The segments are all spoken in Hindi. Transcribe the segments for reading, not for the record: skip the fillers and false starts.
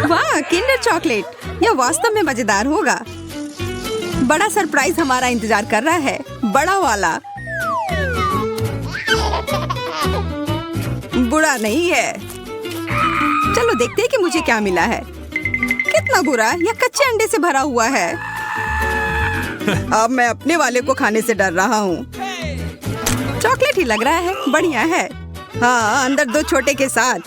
वाह, किंडर चॉकलेट। यह वास्तव में मजेदार होगा। बड़ा सरप्राइज हमारा इंतजार कर रहा है, बड़ा वाला। बुरा नहीं है। चलो देखते हैं कि मुझे क्या मिला है। कितना बुरा, यह कच्चे अंडे से भरा हुआ है। अब मैं अपने वाले को खाने से डर रहा हूँ। चॉकलेट ही लग रहा है, बढ़िया है। हाँ, अंदर 2 छोटे के साथ।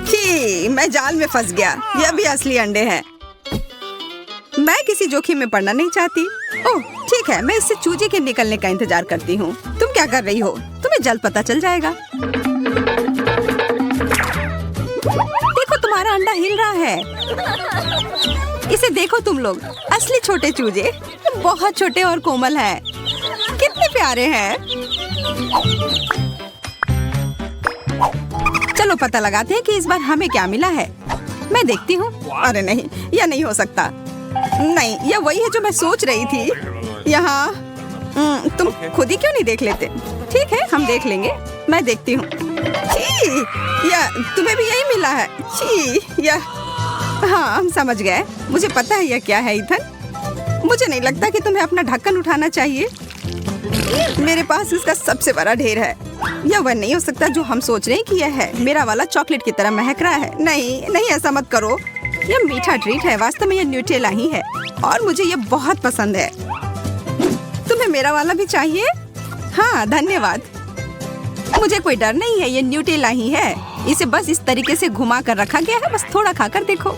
छी, मैं जाल में फंस गया। यह भी असली अंडे हैं। मैं किसी जोखिम में पड़ना नहीं चाहती। ओह ठीक है, मैं इससे चूजे के निकलने का इंतजार करती हूँ। तुम क्या कर रही हो? तुम्हें जल्द पता चल जाएगा। देखो, तुम्हारा अंडा हिल रहा है। इसे देखो तुम लोग, असली छोटे चूजे, बहुत छोटे और कोमल हैं। कितने प्यारे हैं। चलो पता लगाते हैं कि इस बार हमें क्या मिला है। मैं देखती हूँ। अरे नहीं, यह नहीं हो सकता। नहीं, यह वही है जो मैं सोच रही थी। यहाँ तुम खुद ही क्यों नहीं देख लेते? ठीक है, हम देख लेंगे। मैं देखती हूँ। या तुम्हें भी यही मिला है? या हाँ, हम समझ गए। मुझे पता है यह क्या है ईथन। मुझे नहीं लगता कि तुम्हें अपना ढक्कन उठाना चाहिए। मेरे पास इसका सबसे बड़ा ढेर है। यह वह नहीं हो सकता जो हम सोच रहे हैं कि यह है। मेरा वाला चॉकलेट की तरह महक रहा है। नहीं नहीं, ऐसा मत करो। यह मीठा ट्रीट है। वास्तव में यह न्यूटेला ही है और मुझे यह बहुत पसंद है। तुम्हें मेरा वाला भी चाहिए? हाँ, धन्यवाद। मुझे कोई डर नहीं है, ये न्यूटेला ही है। इसे बस इस तरीके से घुमा कर रखा गया है। बस थोड़ा खाकर देखो।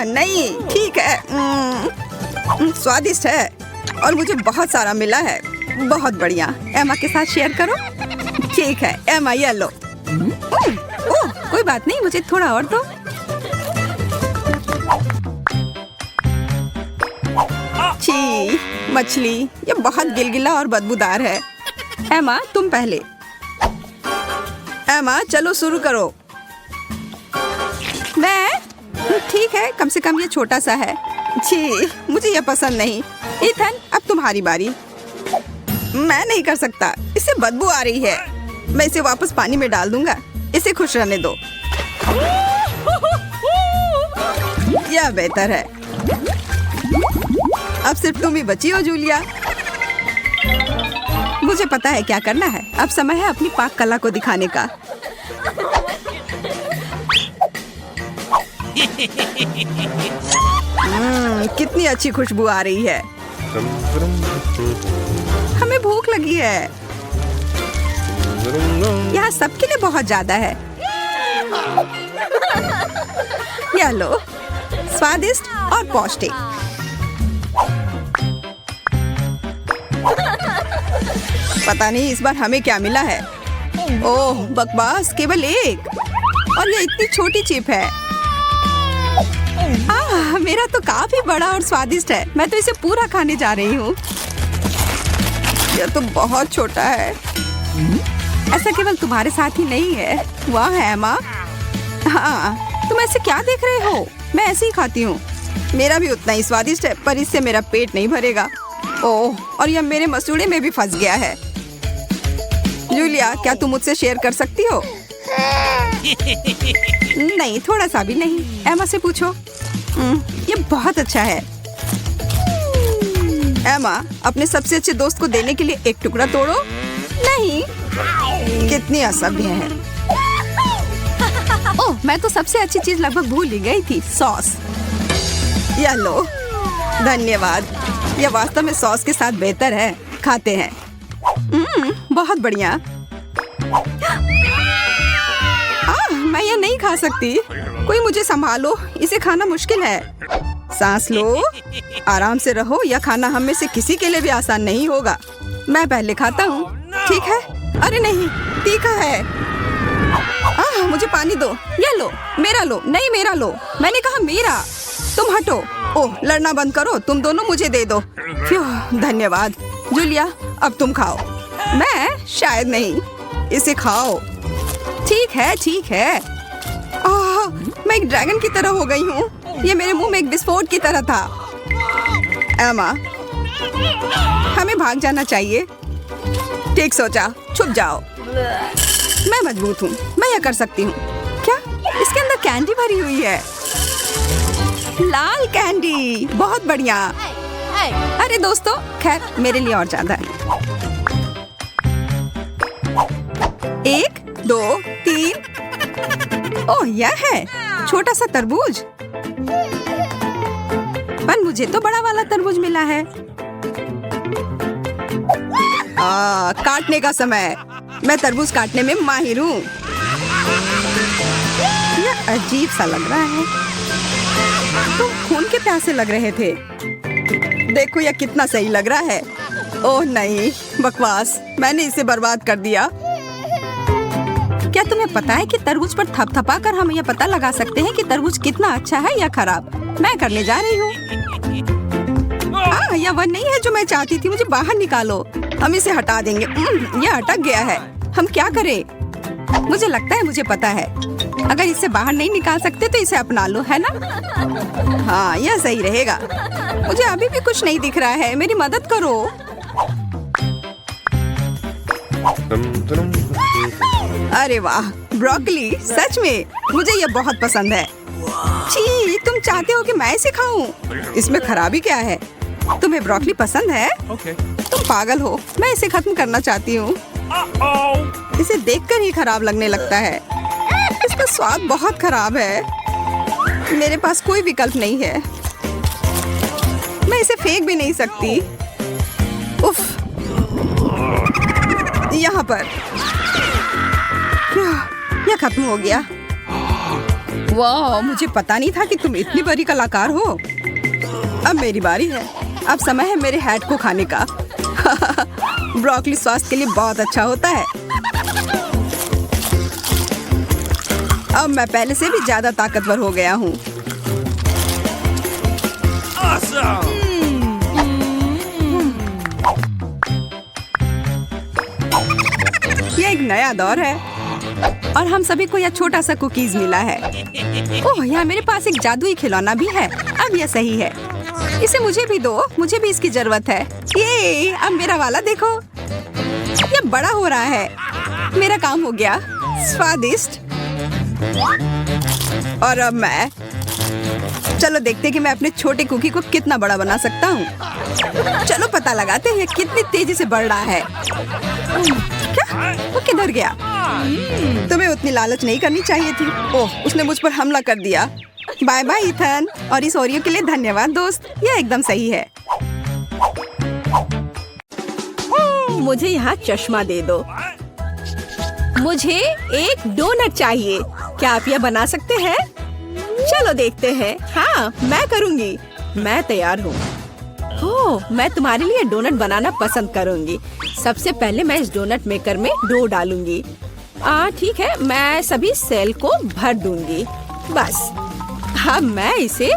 नहीं, ठीक है। स्वादिष्ट है और मुझे बहुत सारा मिला है। बहुत बढ़िया। एमा के साथ शेयर करो। ठीक है एमा, ये लो। ओह, कोई बात नहीं, मुझे थोड़ा और दो। छी, मछली, ये बहुत गिलगिला और बदबूदार है। एमा, तुम पहले। एमा, चलो शुरू करो। मैं? ठीक है, कम से कम ये छोटा सा है। छी, मुझे ये पसंद नहीं। ईथन, अब तुम्हारी बारी। मैं नहीं कर सकता, इससे बदबू आ रही है। मैं इसे वापस पानी में डाल दूंगा। इसे खुश रहने दो। यह बेहतर है। अब सिर्फ तुम ही बची हो जूलिया। मुझे पता है क्या करना है। अब समय है अपनी पाक कला को दिखाने का। कितनी अच्छी खुशबू आ रही है। हमें भूख लगी है। यहाँ सबके लिए बहुत ज्यादा है। यह लो, स्वादिष्ट और पौष्टिक। पता नहीं इस बार हमें क्या मिला है। ओह बकवास, केवल एक। और ये इतनी छोटी चिप है। मेरा तो काफी बड़ा और स्वादिष्ट है। मैं तो इसे पूरा खाने जा रही हूँ। यह तो बहुत छोटा है। ऐसा केवल तुम्हारे साथ ही नहीं है। वाह है एमा। हाँ, तुम ऐसे क्या देख रहे हो? मैं ऐसे ही खाती हूँ। मेरा भी उतना ही स्वादिष्ट है, पर इससे मेरा पेट नहीं भरेगा। ओह, और यह मेरे मसूड़े में भी फंस गया है। जूलिया, क्या तुम मुझसे शेयर कर सकती हो? नहीं, थोड़ा सा भी नहीं। एमा से पूछो। ये बहुत अच्छा है। एमा, अपने सबसे अच्छे दोस्त को देने के लिए एक टुकड़ा तोड़ो। नहीं, कितनी असभ्य है। ओह, मैं तो सबसे अच्छी चीज लगभग भूल ही गई थी, सॉस। यह लो। धन्यवाद। यह वास्तव में सॉस के साथ बेहतर है। खाते हैं। बहुत बढ़िया। मैं यह नहीं खा सकती। कोई मुझे संभालो, इसे खाना मुश्किल है। सांस लो, आराम से रहो। यह खाना हम में से किसी के लिए भी आसान नहीं होगा। मैं पहले खाता हूँ। ठीक है? अरे नहीं, तीखा है। मुझे पानी दो। यह लो, मेरा लो। नहीं, मेरा लो। मैंने कहा मेरा। तुम हटो। ओह, लड़ना बंद करो। तुम दोनों मुझे दे दो। धन्यवाद। जूलिया, अब तुम खाओ। मैं? शायद नहीं। इसे खाओ। ठीक है, ठीक है। मैं एक ड्रैगन की तरह हो गई हूँ। ये मेरे मुंह में एक विस्फोट की तरह था। एमा, हमें भाग जाना चाहिए। ठीक सोचा, छुप जाओ। मैं मजबूत हूँ। मैं यह कर सकती हूँ। क्या? इसके अंदर कैंडी भरी हुई है। लाल कैंडी, बहुत बढ़िया। अरे दोस्तों, खैर मेरे लिए और ज्यादा है। 1 2 3। ओह, यह है छोटा सा तरबूज। पर मुझे तो बड़ा वाला तरबूज मिला है। काटने का समय। मैं तरबूज काटने में माहिर हूँ। यह अजीब सा लग रहा है। तुम खून के प्यासे लग रहे थे। देखो यह कितना सही लग रहा है। ओह नहीं, बकवास, मैंने इसे बर्बाद कर दिया। क्या तुम्हें पता है कि तरबूज पर थपथपा कर हम यह पता लगा सकते हैं कि तरबूज कितना अच्छा है या खराब? मैं करने जा रही हूँ। यह वह नहीं है जो मैं चाहती थी। मुझे बाहर निकालो। हम इसे हटा देंगे। यह अटक गया है। हम क्या करें? मुझे लगता है मुझे पता है। अगर इसे बाहर नहीं निकाल सकते तो इसे अपना लो, है ना? हाँ, यह सही रहेगा। मुझे अभी भी कुछ नहीं दिख रहा है। मेरी मदद करो। अरे वाह, ब्रोकली, सच में मुझे यह बहुत पसंद है। छी, तुम चाहते हो कि मैं इसे खाऊं? इसमें खराबी क्या है? तुम्हें ब्रोकली पसंद है? तुम पागल हो। मैं इसे खत्म करना चाहती हूँ। इसे देखकर ही खराब लगने लगता है। इसका स्वाद बहुत खराब है। मेरे पास कोई विकल्प नहीं है। मैं इसे फेंक भी नहीं सकती। उफ, यहाँ पर यह खत्म हो गया। वाह, मुझे पता नहीं था कि तुम इतनी बड़ी कलाकार हो। अब मेरी बारी है। अब समय है मेरे हैट को खाने का। ब्रोकली स्वास्थ्य के लिए बहुत अच्छा होता है। अब मैं पहले से भी ज्यादा ताकतवर हो गया हूँ। यह एक नया दौर है और हम सभी को यह छोटा सा कुकीज मिला है। ओह, यहाँ मेरे पास एक जादुई खिलौना भी है। अब यह सही है। इसे मुझे भी दो। मुझे भी इसकी जरूरत है। ये अब मेरा वाला देखो, यह बड़ा हो रहा है। मेरा काम हो गया। स्वादिष्ट। और अब मैं, चलो देखते हैं कि मैं अपने छोटे कुकी को कितना बड़ा बना सकता हूँ। चलो पता लगाते हैं कितनी तेजी से बढ़ रहा है। क्या? वो किधर गया? तुम्हें उतनी लालच नहीं करनी चाहिए थी। ओह, उसने मुझ पर हमला कर दिया। बाय बाय इथन, और इस ओरियो के लिए धन्यवाद दोस्त। यह एकदम सही है। मुझे यहाँ चश्मा दे दो। मुझे एक डोनट चाहिए। क्या आप यह बना सकते हैं? चलो देखते हैं। हाँ, मैं करूँगी। मैं तैयार हूँ। ओह, मैं तुम्हारे लिए डोनट बनाना पसंद करूँगी। सबसे पहले मैं इस डोनट मेकर में डो डालूंगी। ठीक है, मैं सभी सेल को भर दूंगी। बस अब मैं इसे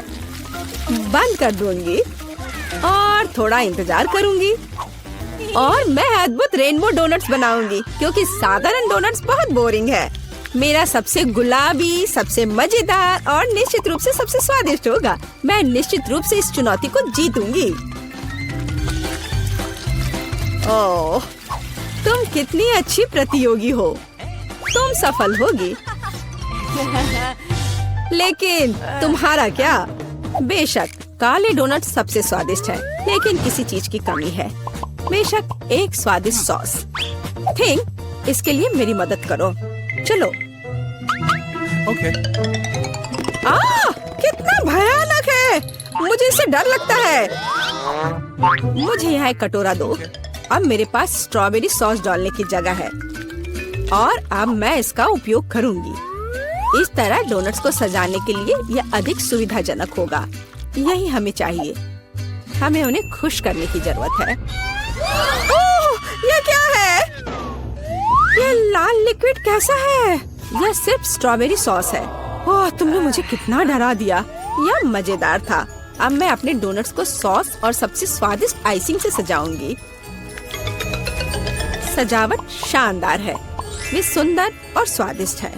बंद कर दूंगी और थोड़ा इंतजार करूंगी और मैं अद्भुत रेनबो डोनट्स बनाऊंगी, क्योंकि साधारण डोनट्स बहुत बोरिंग है। मेरा सबसे गुलाबी, सबसे मजेदार और निश्चित रूप से सबसे स्वादिष्ट होगा। मैं निश्चित रूप से इस चुनौती को जीतूंगी। ओह, तुम कितनी अच्छी प्रतियोगी हो। तुम सफल होगी। लेकिन तुम्हारा क्या? बेशक काले डोनट सबसे स्वादिष्ट है, लेकिन किसी चीज की कमी है। बेशक एक स्वादिष्ट सॉस। थिंक, इसके लिए मेरी मदद करो। चलो। ओके। कितना भयानक है। मुझे इससे डर लगता है। मुझे यहाँ एक कटोरा दो। अब मेरे पास स्ट्रॉबेरी सॉस डालने की जगह है और अब मैं इसका उपयोग करूंगी। इस तरह डोनट्स को सजाने के लिए यह अधिक सुविधाजनक होगा। यही हमें चाहिए। हमें उन्हें खुश करने की जरूरत है। ओह, यह क्या है? यह लाल लिक्विड कैसा है? यह सिर्फ स्ट्रॉबेरी सॉस है। ओह, तुमने मुझे कितना डरा दिया। यह मजेदार था। अब मैं अपने डोनट्स को सॉस और सबसे स्वादिष्ट आइसिंग से सजाऊंगी। सजावट शानदार है। वे सुंदर और स्वादिष्ट है।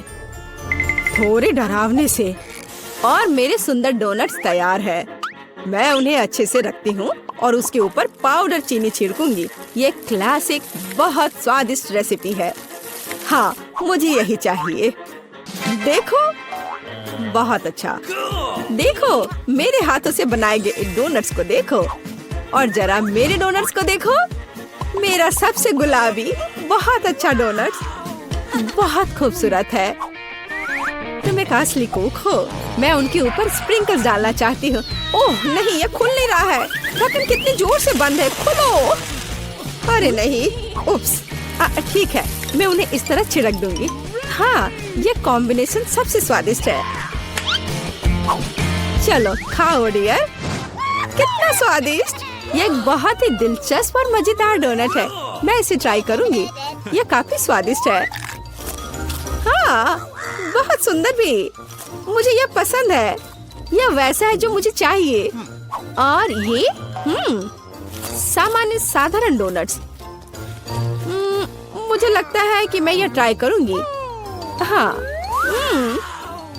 थोड़े डरावने से। और मेरे सुंदर डोनट्स तैयार है। मैं उन्हें अच्छे से रखती हूँ और उसके ऊपर पाउडर चीनी छिड़कूंगी। ये क्लासिक बहुत स्वादिष्ट रेसिपी है। हाँ, मुझे यही चाहिए। देखो, बहुत अच्छा। देखो, मेरे हाथों से बनाए गए डोनट्स को देखो, और जरा मेरे डोनट्स को देखो। मेरा सबसे गुलाबी बहुत अच्छा डोनट्स, बहुत खूबसूरत है। तुम एक असली कुक हो। मैं उनके ऊपर स्प्रिंकल्स डालना चाहती हूँ। ओह नहीं, ये खुल नहीं रहा है। ढक्कन कितनी जोर से बंद है, खोलो। अरे नहीं, उप्स। ठीक है, मैं उन्हें इस तरह छिड़क दूंगी। हाँ, ये कॉम्बिनेशन सबसे स्वादिष्ट है। चलो खाओ डियर। कितना स्वादिष्ट। ये एक बहुत ही दिलचस्प और मजेदार डोनट है। मैं इसे ट्राई करूंगी। ये काफी स्वादिष्ट है। हाँ, बहुत सुंदर भी। मुझे यह पसंद है। यह वैसा है जो मुझे चाहिए। और ये सामान्य साधारण डोनट्स। मुझे लगता है कि मैं यह ट्राई करूंगी। हाँ,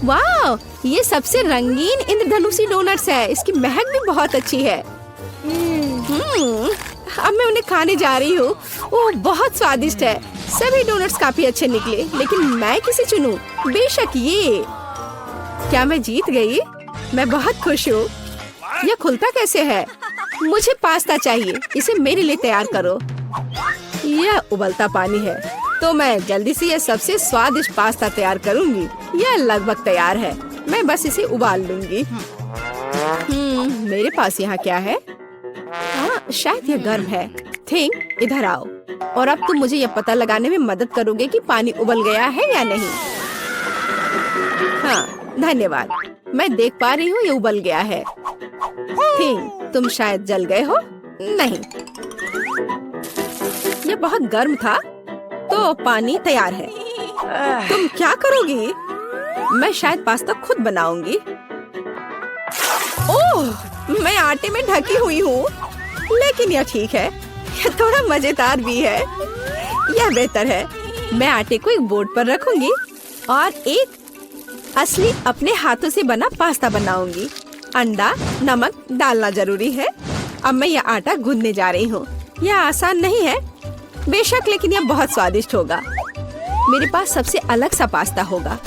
वाह, ये सबसे रंगीन इंद्रधनुषी डोनट्स है। इसकी महक भी बहुत अच्छी है। अब मैं उन्हें खाने जा रही हूँ। ओह, बहुत स्वादिष्ट है। सभी डोनट्स काफी अच्छे निकले, लेकिन मैं किसे चुनूं? बेशक ये। क्या मैं जीत गई? मैं बहुत खुश हूँ। यह खुलता कैसे है? मुझे पास्ता चाहिए। इसे मेरे लिए तैयार करो। यह उबलता पानी है, तो मैं जल्दी से यह सबसे स्वादिष्ट पास्ता तैयार करूंगी। यह लगभग तैयार है। मैं बस इसे उबाल लूंगी। मेरे पास यहाँ क्या है? हाँ, शायद यह गर्म है। थिंक, इधर आओ। और अब तुम मुझे यह पता लगाने में मदद करोगे कि पानी उबल गया है या नहीं। हाँ, धन्यवाद। मैं देख पा रही हूँ ये उबल गया है। थिंक, तुम शायद जल गए हो। नहीं, यह बहुत गर्म था, तो पानी तैयार है। तुम क्या करोगी? मैं शायद पास्ता खुद बनाऊंगी। ओह, मैं आटे में ढकी हुई हूँ, लेकिन यह ठीक है। यह थोड़ा मजेदार भी है। यह बेहतर है। मैं आटे को एक बोर्ड पर रखूंगी और एक असली अपने हाथों से बना पास्ता बनाऊंगी। अंडा, नमक डालना जरूरी है। अब मैं यह आटा गूंदने जा रही हूँ। यह आसान नहीं है बेशक, लेकिन यह बहुत स्वादिष्ट होगा। मेरे पास सबसे अलग सा पास्ता होगा।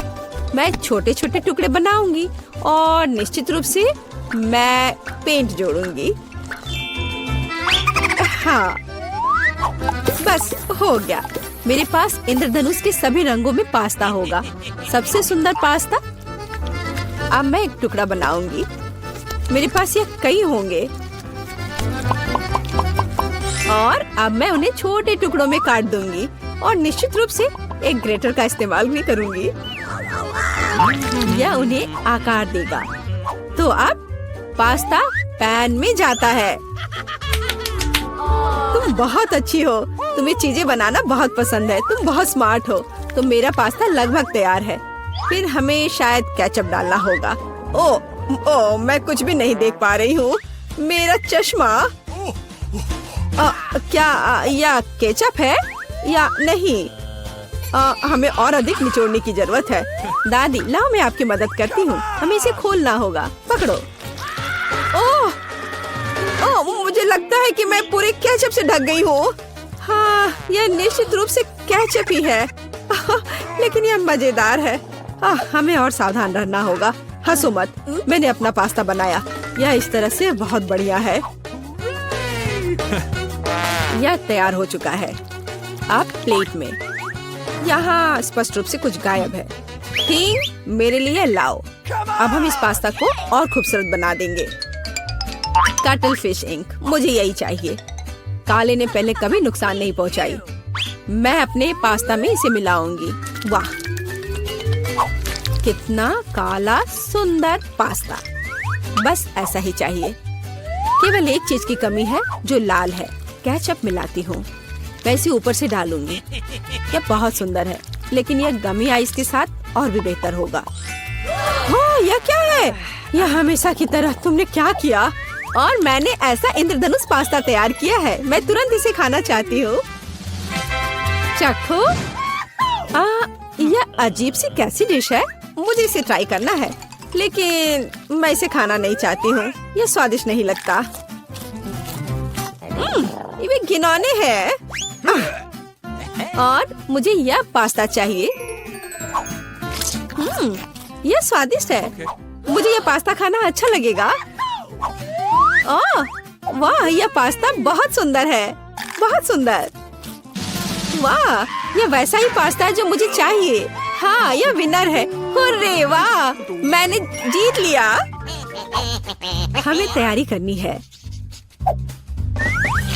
मैं छोटे छोटे टुकड़े बनाऊंगी और निश्चित रूप से मैं पेंट जोड़ूंगी। हाँ, बस हो गया। मेरे पास इंद्रधनुष के सभी रंगों में पास्ता होगा। सबसे सुंदर पास्ता। अब मैं एक टुकड़ा बनाऊंगी। मेरे पास ये कई होंगे और अब मैं उन्हें छोटे टुकड़ों में काट दूंगी और निश्चित रूप से एक ग्रेटर का इस्तेमाल भी करूंगी। यह उन्हें आकार देगा। तो अब पास्ता पैन में जाता है। तुम बहुत अच्छी हो। तुम्हें चीजें बनाना बहुत पसंद है। तुम बहुत स्मार्ट हो। तो मेरा पास्ता लगभग तैयार है। फिर हमें शायद केचप डालना होगा। ओ, मैं कुछ भी नहीं देख पा रही हूँ। मेरा चश्मा। क्या यह केचप है या नहीं? हमें और अधिक निचोड़ने की जरूरत है। दादी, लाओ मैं आपकी मदद करती हूँ। हमें इसे खोलना होगा। पकड़ो। ओह, मुझे लगता है कि मैं पूरे केचप से ढक गई हूँ। हाँ, यह निश्चित रूप से केचप ही है। लेकिन यह मजेदार है। हमें और सावधान रहना होगा। हंसो मत। मैंने अपना पास्ता बनाया। यह इस तरह से बहुत बढ़िया है। यह तैयार हो चुका है। अब प्लेट में। यहाँ स्पष्ट रूप से कुछ गायब है। ठीक, मेरे लिए लाओ। अब हम इस पास्ता को और खूबसूरत बना देंगे। कटल फिश इंक, मुझे यही चाहिए। काले ने पहले कभी नुकसान नहीं पहुंचाई। मैं अपने पास्ता में इसे मिलाऊंगी। वाह, कितना काला सुंदर पास्ता। बस ऐसा ही चाहिए। केवल एक चीज की कमी है जो लाल है। केचप मिलाती हूँ। मैं इसे ऊपर से डालूंगी। यह बहुत सुंदर है, लेकिन यह गमी आइस के साथ और भी बेहतर होगा। हाँ, यह क्या है? यह हमेशा की तरह तुमने क्या किया? और मैंने ऐसा इंद्रधनुष पास्ता तैयार किया है। मैं तुरंत इसे खाना चाहती हूँ। चखो। यह अजीब सी कैसी डिश है? मुझे इसे ट्राई करना है, लेकिन मैं इसे खाना नहीं चाहती हूँ। यह स्वादिष्ट नहीं लगता। ये घिनौने है। और मुझे यह पास्ता चाहिए। यह स्वादिष्ट है। Okay. मुझे यह पास्ता खाना अच्छा लगेगा। ओह, वाह, यह पास्ता बहुत सुंदर है, बहुत सुंदर। वाह, यह वैसा ही पास्ता है जो मुझे चाहिए। हाँ, यह विनर है। हुर्रे, वाह, मैंने जीत लिया। हमें तैयारी करनी है।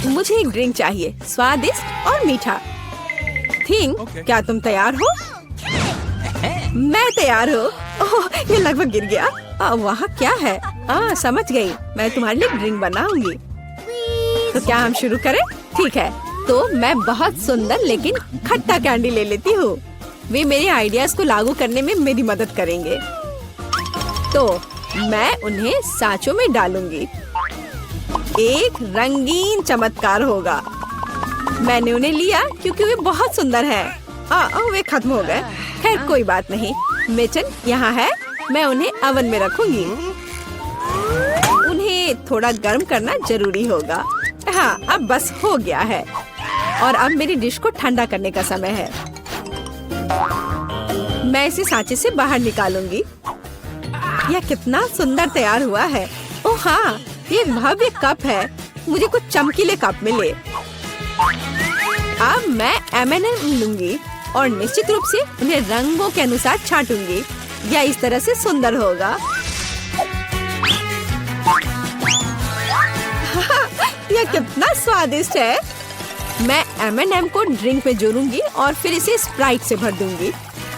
मुझे एक ड्रिंक चाहिए, स्वादिष्ट और मीठा। Thing, Okay. क्या तुम तैयार हो? मैं तैयार हूँ। ओह, ये लगभग गिर गया। वहाँ क्या है? समझ गई। मैं तुम्हारे लिए ड्रिंक बनाऊंगी। तो क्या हम शुरू करें? ठीक है। तो मैं बहुत सुंदर लेकिन खट्टा कैंडी ले लेती हूँ। वे मेरे आइडियाज को लागू करने में मेरी मदद करेंगे। तो मैं उन्हें सांचों में डालूंगी। एक रंगीन चमत्कार होगा। मैंने उन्हें लिया क्योंकि वे बहुत सुंदर हैं। वे खत्म हो गए। खैर, कोई बात नहीं। मिचन यहाँ है। मैं उन्हें ओवन में रखूंगी। उन्हें थोड़ा गर्म करना जरूरी होगा। हाँ, अब बस हो गया है। और अब मेरी डिश को ठंडा करने का समय है। मैं इसे सांचे से बाहर निकालूंगी। यह कितना सुंदर तैयार हुआ है। ओह हाँ, ये भव्य कप है। मुझे कुछ चमकीले कप मिले। अब मैं M&M लूंगी और निश्चित रूप से उन्हें रंगों के अनुसार छांटूंगी। यह इस तरह से सुंदर होगा। यह कितना स्वादिष्ट है। मैं M&M को ड्रिंक में जोड़ूंगी और फिर इसे स्प्राइट से भर दूंगी।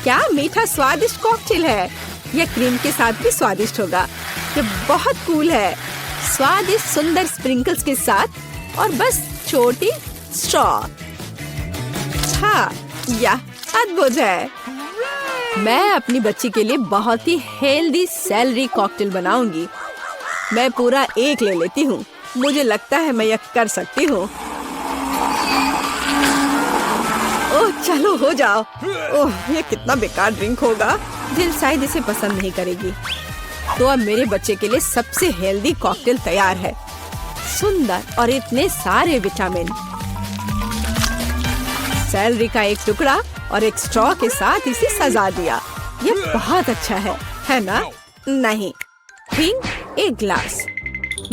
क्या मीठा स्वादिष्ट कॉकटेल है। यह क्रीम के साथ भी स्वादिष्ट होगा। यह बहुत कूल है। स्वादिष्ट सुंदर स्प्रिंकल्स के साथ और बस छोटी स्ट्रॉ। हाँ, यह अद्भुत है। मैं अपनी बच्ची के लिए बहुत ही हेल्दी सेलरी कॉकटेल बनाऊंगी। मैं पूरा एक ले लेती हूँ। मुझे लगता है मैं यह कर सकती हूँ। ओह, चलो हो जाओ। ओह, ये कितना बेकार ड्रिंक होगा। जिल शायद इसे पसंद नहीं करेगी। तो अब मेरे बच्चे के लिए सबसे हेल्दी कॉकटेल तैयार है। सुंदर और इतने सारे विटामिन। सेलरी का एक टुकड़ा और एक स्ट्रॉ के साथ इसे सजा दिया। ये बहुत अच्छा है ना? नहीं। थिंग, एक ग्लास।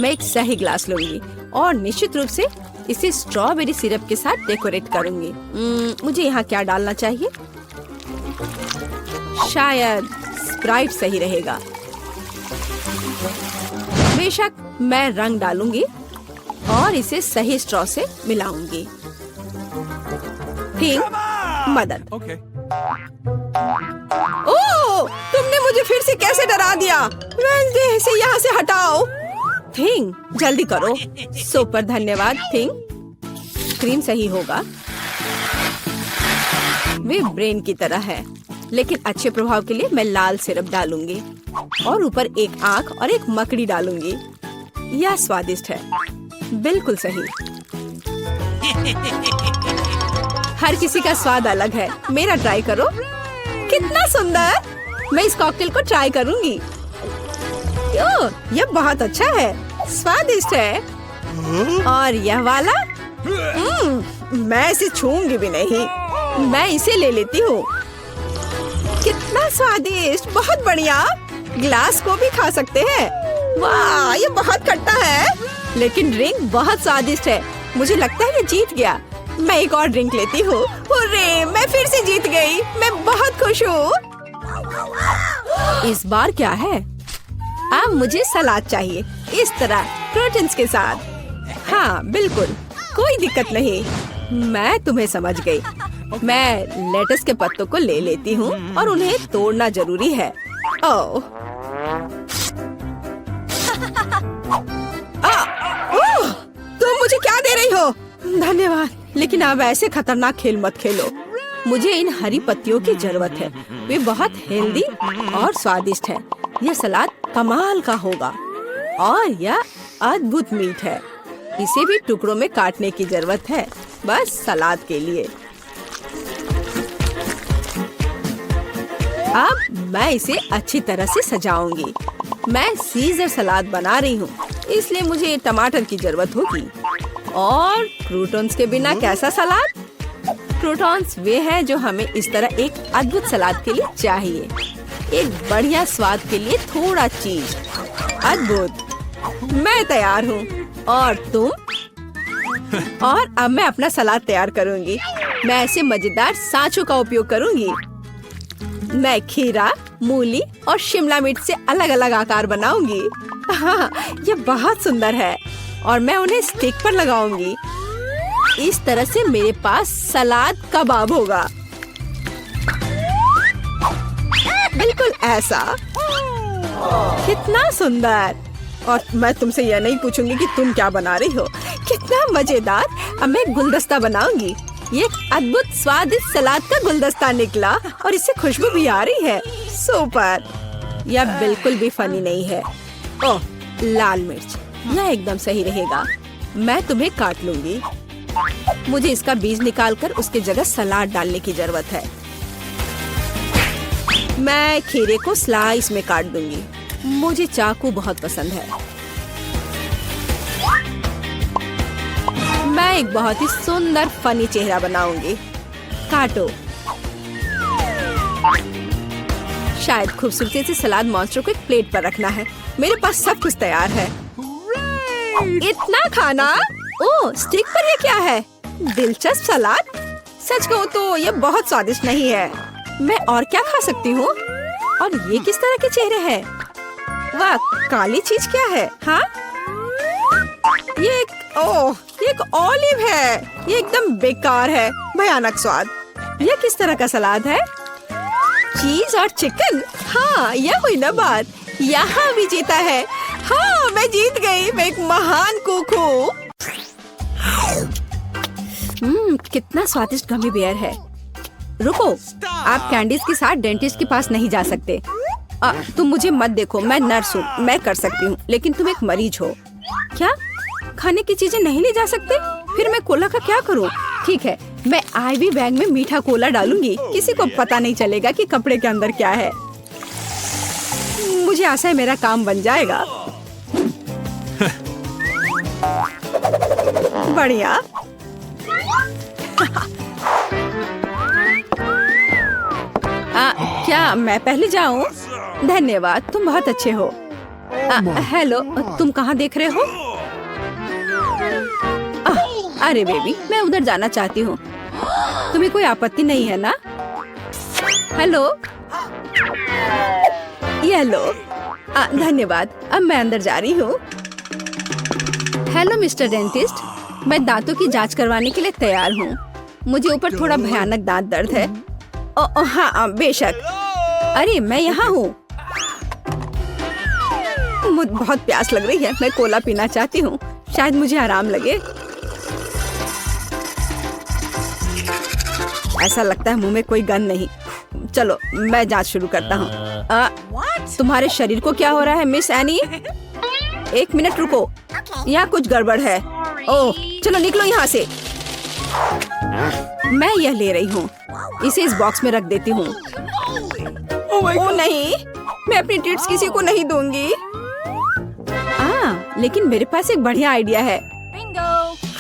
मैं एक सही ग्लास लूंगी और निश्चित रूप से इसे स्ट्रॉबेरी सिरप के साथ डेकोरेट करूंगी। मुझे यहाँ क्या डालना चाहिए? शायद स्प्राइट सही रहेगा। बेशक मैं रंग डालूंगी और इसे सही स्ट्रॉ से मिलाऊंगी। थिंग, मदद। Okay. ओह, तुमने मुझे फिर से कैसे डरा दिया? वेंसडे, इसे यहाँ से हटाओ। थिंग, जल्दी करो। सुपर धन्यवाद थिंग। क्रीम सही होगा। वे ब्रेन की तरह है, लेकिन अच्छे प्रभाव के लिए मैं लाल सिरप डालूंगी और ऊपर एक आंख और एक मकड़ी डालूंगी। यह स्वादिष्ट है। बिल्कुल सही। हर किसी का स्वाद अलग है। मेरा ट्राई करो। कितना सुंदर। मैं इस कॉकटेल को ट्राई करूंगी। ओह, यह बहुत अच्छा है। स्वादिष्ट है। और यह वाला? मैं इसे छूंगी भी नहीं। मैं इसे ले लेती हूँ। कितना स्वादिष्ट। बहुत बढ़िया। ग्लास को भी खा सकते हैं। वाह, ये बहुत खट्टा है, लेकिन ड्रिंक बहुत स्वादिष्ट है। मुझे लगता है ये जीत गया। मैं एक और ड्रिंक लेती हूँ। हुर्रे, मैं फिर से जीत गई। मैं बहुत खुश हूँ। इस बार क्या है? अब मुझे सलाद चाहिए, इस तरह प्रोटीन्स के साथ। हाँ बिल्कुल, कोई दिक्कत नहीं। मैं तुम्हें समझ गई। मैं लेटस के पत्तों को ले लेती हूँ और उन्हें तोड़ना जरूरी है। ओह, तुम मुझे क्या दे रही हो? धन्यवाद, लेकिन अब ऐसे खतरनाक खेल मत खेलो। मुझे इन हरी पत्तियों की जरूरत है। वे बहुत हेल्दी और स्वादिष्ट है। यह सलाद कमाल का होगा और यह अद्भुत मीठ है। इसे भी टुकड़ों में काटने की जरूरत है, बस सलाद के लिए। अब मैं इसे अच्छी तरह से सजाऊंगी। मैं सीजर सलाद बना रही हूँ, इसलिए मुझे टमाटर की जरूरत होगी। और क्रूटॉन्स के बिना कैसा सलाद? क्रूटॉन्स वे हैं जो हमें इस तरह एक अद्भुत सलाद के लिए चाहिए। एक बढ़िया स्वाद के लिए थोड़ा चीज। अद्भुत, मैं तैयार हूँ। और तुम? और अब मैं अपना सलाद तैयार करूंगी। मैं ऐसे मजेदार सांचों का उपयोग करूंगी। मैं खीरा, मूली और शिमला मिर्च से अलग अलग आकार बनाऊंगी। हाँ, ये बहुत सुंदर है और मैं उन्हें स्टिक पर लगाऊंगी। इस तरह से मेरे पास सलाद कबाब होगा। बिल्कुल ऐसा। कितना सुंदर। और मैं तुमसे यह नहीं पूछूंगी कि तुम क्या बना रही हो। कितना मजेदार। अब मैं गुलदस्ता बनाऊंगी। ये एक अद्भुत स्वादिष्ट सलाद का गुलदस्ता निकला और इससे खुशबू भी आ रही है। सुपर। यह बिल्कुल भी फनी नहीं है। ओह, लाल मिर्च, यह एकदम सही रहेगा। मैं तुम्हें काट लूंगी। मुझे इसका बीज निकालकर उसके जगह सलाद डालने की जरूरत है। मैं खीरे को स्लाइस में काट दूंगी। मुझे चाकू बहुत पसंद है। मैं एक बहुत ही सुंदर फनी चेहरा बनाऊंगी। काटो। शायद खूबसूरती से सलाद मॉन्स्टर को एक प्लेट पर रखना है। मेरे पास सब कुछ तैयार है। इतना खाना? ओह, स्टिक पर ये क्या है? दिलचस्प सलाद। सच कहूँ तो ये बहुत स्वादिष्ट नहीं है। मैं और क्या खा सकती हूँ? और ये किस तरह के चेहरे हैं? वाह, काली चीज क्या है? हाँ, ये एक ऑलिव है। ये एकदम बेकार है। भयानक स्वाद। ये किस तरह का सलाद है? चीज और चिकन। हाँ, यह हुई ना बात। यहाँ भी जीता है। हाँ, मैं जीत गई। मैं एक महान कुक हूँ। कितना स्वादिष्ट गमी बेयर है। रुको, आप कैंडीज के साथ डेंटिस्ट के पास नहीं जा सकते। तुम मुझे मत देखो, मैं नर्स हूँ, मैं कर सकती हूँ, लेकिन तुम एक मरीज हो। क्या खाने की चीजें नहीं ले जा सकते? फिर मैं कोला का क्या करूँ? ठीक है, मैं आईवी बैग में मीठा कोला डालूंगी। किसी को पता नहीं चलेगा कि कपड़े के अंदर क्या है। मुझे आशा है मेरा काम बन जाएगा। बढ़िया। क्या मैं पहले जाऊं? धन्यवाद, तुम बहुत अच्छे हो। हेलो, तुम कहाँ देख रहे हो? अरे बेबी, मैं उधर जाना चाहती हूँ। तुम्हें कोई आपत्ति नहीं है ना? हेलो, ये लो। धन्यवाद, अब मैं अंदर जा रही हूँ। हेलो मिस्टर डेंटिस्ट, मैं दांतों की जांच करवाने के लिए तैयार हूँ। मुझे ऊपर थोड़ा भयानक दांत दर्द है। हाँ, बेशक। अरे मैं यहाँ हूँ। मुझे बहुत प्यास लग रही है। मैं कोला पीना चाहती हूँ। शायद मुझे आराम लगे। ऐसा लगता है मुंह में कोई गंध नहीं। चलो, मैं जांच शुरू करता हूँ। तुम्हारे शरीर को क्या हो रहा है मिस एनी? एक मिनट रुको, यहाँ कुछ गड़बड़ है। ओह, चलो निकलो यहाँ से। मैं यह ले रही हूँ। इसे इस बॉक्स में रख देती हूँ। ओह नहीं, मैं अपनी ट्रीट्स किसी को नहीं दूंगी। लेकिन मेरे पास एक बढ़िया आइडिया है।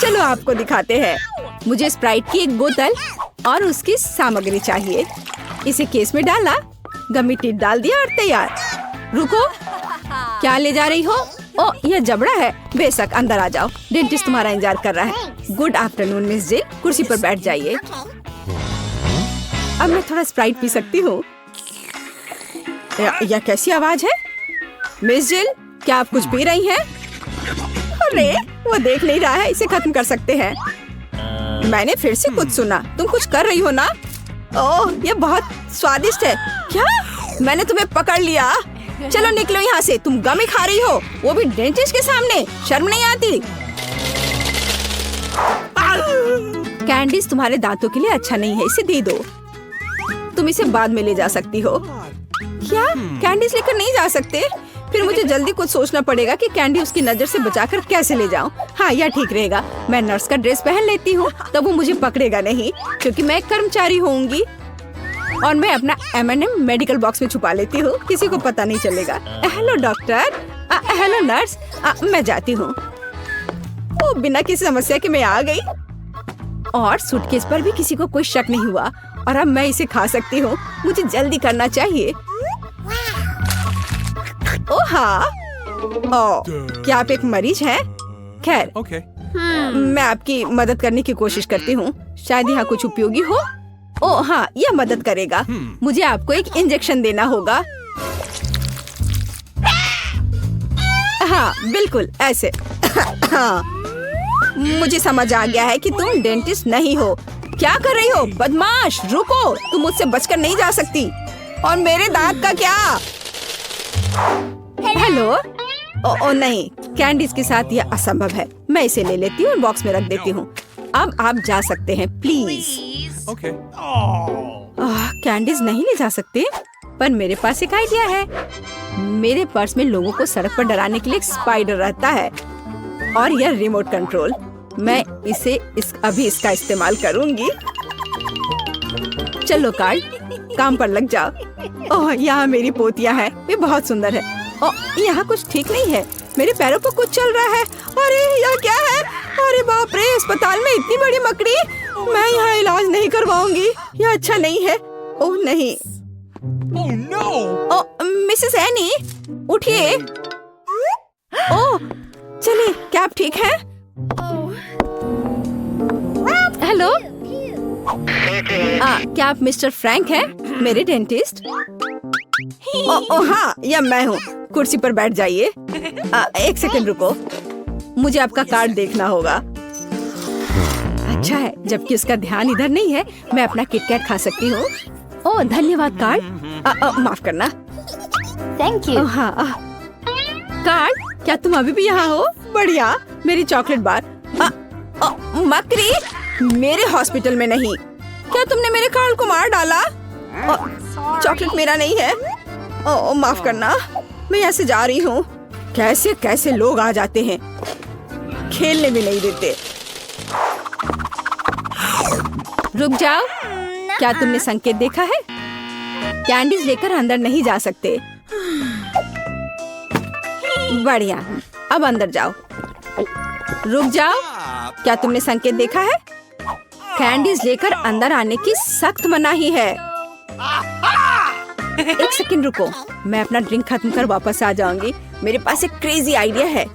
चलो आपको दिखाते हैं। मुझे स्प्राइट की एक बोतल और उसकी सामग्री चाहिए। इसे केस में डाला, गमी टिप डाल दिया और तैयार। रुको, क्या ले जा रही हो? ओह, यह जबड़ा है। बेशक, अंदर आ जाओ। डेंटिस्ट तुम्हारा इंतजार कर रहा है। गुड आफ्टरनून मिस जिल, कुर्सी पर बैठ जाइए। अब मैं थोड़ा स्प्राइट पी सकती हूँ। यह कैसी आवाज है? मिस जिल, क्या आप कुछ पी रही हैं? अरे, वो देख नहीं रहा है। इसे खत्म कर सकते हैं। मैंने फिर से कुछ सुना। तुम कुछ कर रही हो ना? ओह, ये बहुत स्वादिष्ट है। क्या? मैंने तुम्हें पकड़ लिया। चलो निकलो यहाँ से। तुम गमी खा रही हो, वो भी डेंटिस्ट के सामने। शर्म नहीं आती? कैंडीज तुम्हारे दांतों के लिए अच्छा नहीं है, इसे दे दो। तुम इसे बाद में ले जा सकती हो। क्या कैंडीज लेकर नहीं जा सकते? फिर मुझे जल्दी कुछ सोचना पड़ेगा कि कैंडी उसकी नजर से बचाकर कैसे ले जाऊं। हाँ, यह ठीक रहेगा। मैं नर्स का ड्रेस पहन लेती हूँ, तब वो मुझे पकड़ेगा नहीं, क्योंकि मैं एक कर्मचारी होंगी। और मैं अपना M&M मेडिकल बॉक्स में छुपा लेती हूँ। किसी को पता नहीं चलेगा। Hello doctor. Hello nurse. मैं जाती हूँ। ओ, बिना किसी समस्या के मैं आ गई। और सूटकेस पर भी किसी को कोई शक नहीं हुआ। और अब मैं इसे खा सकती हूँ। मुझे जल्दी करना चाहिए। ओ हाँ। ओ, क्या आप एक मरीज हैं? खैर, Okay. मैं आपकी मदद करने की कोशिश करती हूँ। शायद यहाँ कुछ उपयोगी हो। ओ हाँ, यह मदद करेगा। मुझे आपको एक इंजेक्शन देना होगा। हाँ, बिल्कुल ऐसे। हाँ, मुझे समझ आ गया है कि तुम डेंटिस्ट नहीं हो। क्या कर रही हो बदमाश? रुको, तुम मुझसे बचकर नहीं जा सकती। और मेरे दांत का क्या? हेलो। ओ नहीं, कैंडीज के साथ यह असंभव है। मैं इसे ले लेती हूँ और बॉक्स में रख देती हूँ। अब आप जा सकते हैं प्लीज। Okay. कैंडीज नहीं ले जा सकते, पर मेरे पास एक आइडिया है। मेरे पर्स में लोगों को सड़क पर डराने के लिए एक स्पाइडर रहता है और यह रिमोट कंट्रोल। मैं अभी इसका इस्तेमाल करूंगी। चलो कार्ड, काम पर लग जाओ। ओह, यहाँ मेरी पोतियाँ हैं। वे बहुत सुंदर है। ओह, यहाँ कुछ ठीक नहीं है। मेरे पैरों पर कुछ चल रहा है। अरे यह क्या है? अरे बाप रे, अस्पताल में इतनी बड़ी मकड़ी। मैं यहाँ इलाज नहीं करवाऊंगी। यह अच्छा नहीं है। ओह नहीं। Oh no! ओह मिसेस एनी, उठिए। ओह चलिए, क्या आप ठीक हैं? हेलो। क्या आप मिस्टर फ्रैंक हैं, मेरे डेंटिस्ट? ओह हाँ, यह मैं हूँ। कुर्सी पर बैठ जाइए। एक सेकंड रुको, मुझे आपका कार्ड देखना होगा। अच्छा है, जबकि उसका ध्यान इधर नहीं है। मैं अपना किटकैट खा सकती हूँ। ओह धन्यवाद कार्ड। माफ करना। Thank you. हाँ कार्ड, क्या तुम अभी भी यहाँ हो? बढ़िया, मेरी चॉकलेट बार। मकड़ी, मेरे हॉस्पिटल में नहीं। क्या तुमने मेरे कार्ड को मार डाला? चॉकलेट मेरा नहीं है। माफ करना, मैं यहाँ से जा रही हूँ। कैसे कैसे लोग आ जाते हैं, खेलने भी नहीं देते। रुक जाओ। क्या तुमने संकेत देखा है? कैंडीज लेकर अंदर नहीं जा सकते। बढ़िया, अब अंदर जाओ। रुक जाओ। क्या तुमने संकेत देखा है? कैंडीज लेकर अंदर आने की सख्त मनाही है। एक सेकंड रुको, मैं अपना ड्रिंक खत्म कर वापस आ जाऊंगी। मेरे पास एक क्रेजी आइडिया है।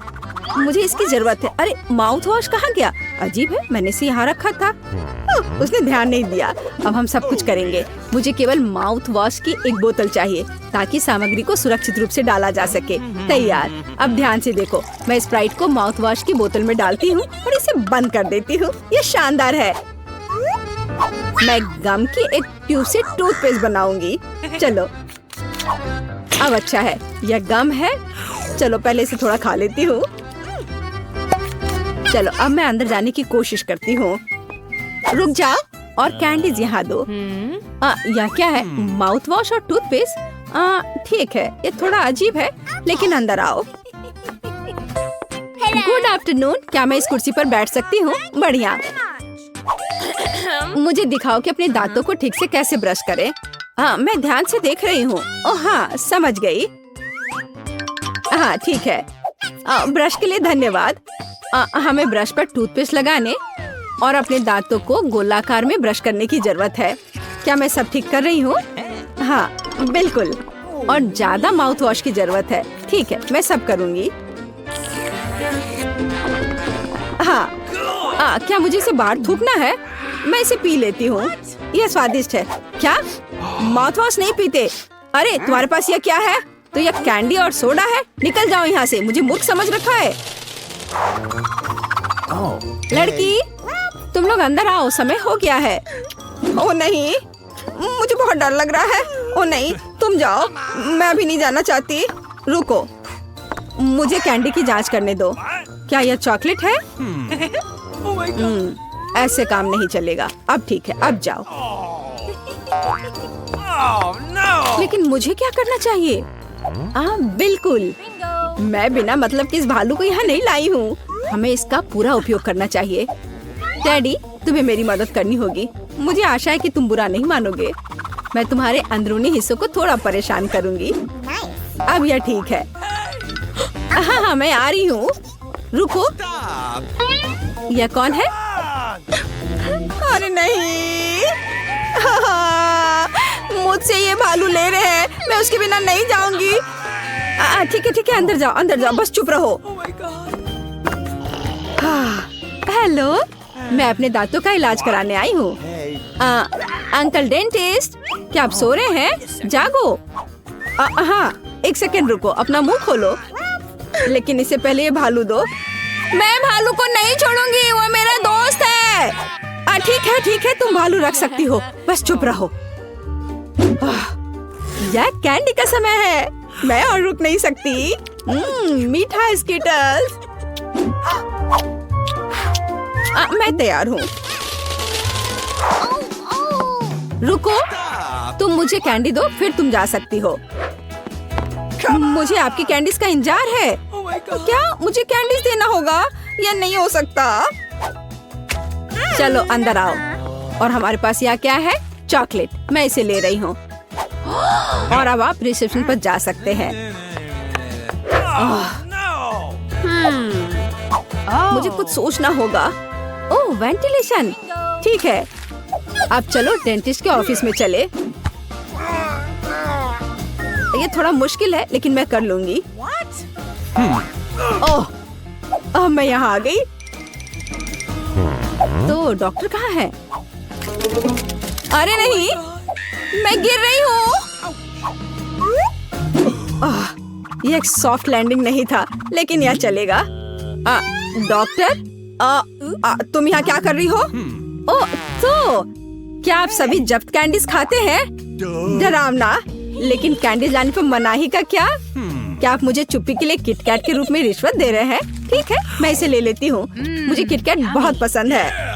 मुझे इसकी जरूरत है। अरे माउथ वॉश कहाँ गया? अजीब है, मैंने इसे यहाँ रखा था। उसने ध्यान नहीं दिया। अब हम सब कुछ करेंगे। मुझे केवल माउथ वॉश की एक बोतल चाहिए ताकि सामग्री को सुरक्षित रूप से डाला जा सके। तैयार। अब ध्यान से देखो, मैं स्प्राइट को माउथ वॉश की बोतल में डालती हूँ और इसे बंद कर देती हूँ। ये शानदार है। मैं गम की एक ट्यूब से टूथपेस्ट बनाऊंगी। चलो, अब अच्छा है, यह गम है। चलो पहले इसे थोड़ा खा लेती हूँ। चलो अब मैं अंदर जाने की कोशिश करती हूँ। रुक जाओ और कैंडीज यहाँ दो। यह क्या है? माउथ वॉश और टूथपेस्ट। ठीक है, ये थोड़ा अजीब है, लेकिन अंदर आओ। Good afternoon. क्या मैं इस कुर्सी पर बैठ सकती हूँ? बढ़िया। मुझे दिखाओ कि अपने दांतों को ठीक से कैसे ब्रश करें। मैं ध्यान से देख रही हूँ। ओह हाँ, समझ गई। हाँ ठीक है। ब्रश के लिए धन्यवाद। हमें ब्रश पर टूथपेस्ट लगाने और अपने दांतों को गोलाकार में ब्रश करने की जरूरत है। क्या मैं सब ठीक कर रही हूँ? हाँ बिल्कुल। और ज्यादा माउथ वॉश की जरूरत है। ठीक है, मैं सब करूँगी। हाँ, क्या मुझे इसे बाहर थूकना है? मैं इसे पी लेती हूँ। यह स्वादिष्ट है। क्या माउथ वॉश नहीं पीते? अरे तुम्हारे पास यह क्या है? तो यह कैंडी और सोडा है। निकल जाओ यहाँ से, मुझे मूर्ख समझ रखा है। लड़की, तुम लोग अंदर आओ, समय हो गया है। ओ नहीं, मुझे बहुत डर लग रहा है। ओ नहीं, तुम जाओ, मैं अभी नहीं जाना चाहती। रुको, मुझे कैंडी की जांच करने दो। क्या यह चॉकलेट है? ऐसे काम नहीं चलेगा। अब ठीक है, अब जाओ। लेकिन मुझे क्या करना चाहिए? बिल्कुल, मैं बिना मतलब के इस भालू को यहाँ नहीं लाई हूँ। हमें इसका पूरा उपयोग करना चाहिए। डैडी, तुम्हें मेरी मदद करनी होगी। मुझे आशा है कि तुम बुरा नहीं मानोगे। मैं तुम्हारे अंदरूनी हिस्सों को थोड़ा परेशान करूँगी। अब यह ठीक है। हाँ, मैं आ रही हूँ। रुको, यह कौन है? अरे नहीं, मुझसे ये भालू ले रहे हैं। मैं उसके बिना नहीं जाऊंगी। ठीक है, अंदर जाओ, बस चुप रहो। हेलो, मैं अपने दांतों का इलाज कराने आई हूँ। अंकल डेंटिस्ट, क्या आप सो रहे हैं? जागो। हाँ, एक सेकंड रुको, अपना मुंह खोलो। लेकिन इससे पहले ये भालू दो। मैं भालू को नहीं छोड़ूंगी, वो मेरा दोस्त है। ठीक है, तुम भालू रख सकती हो, बस चुप रहो। यह कैंडी का समय है, मैं और रुक नहीं सकती। मीठा स्किटल्स। मैं तैयार हूँ। रुको, तुम मुझे कैंडी दो, फिर तुम जा सकती हो। मुझे आपकी कैंडीज का इंतजार है। क्या मुझे कैंडीज देना होगा? यह नहीं हो सकता। चलो अंदर आओ। और हमारे पास यहाँ क्या है? चॉकलेट, मैं इसे ले रही हूँ। और अब आप रिसेप्शन पर जा सकते हैं। मुझे कुछ सोचना होगा। ओह, वेंटिलेशन। ठीक है, अब चलो डेंटिस्ट के ऑफिस में चले। ये थोड़ा मुश्किल है, लेकिन मैं कर लूंगी। ओह, मैं यहाँ आ गई। तो डॉक्टर कहाँ है? अरे नहीं, मैं गिर रही हूँ। ये एक सॉफ्ट लैंडिंग नहीं था, लेकिन यह चलेगा। डॉक्टर, तुम यहाँ क्या कर रही हो? ओह, तो क्या आप सभी जब्त कैंडीज खाते हैं? डरावना। लेकिन कैंडीज लाने पर मनाही का क्या? क्या आप मुझे चुप्पी के लिए किटकैट के रूप में रिश्वत दे रहे हैं? ठीक है, मैं इसे ले लेती हूँ। मुझे किटकैट बहुत पसंद है।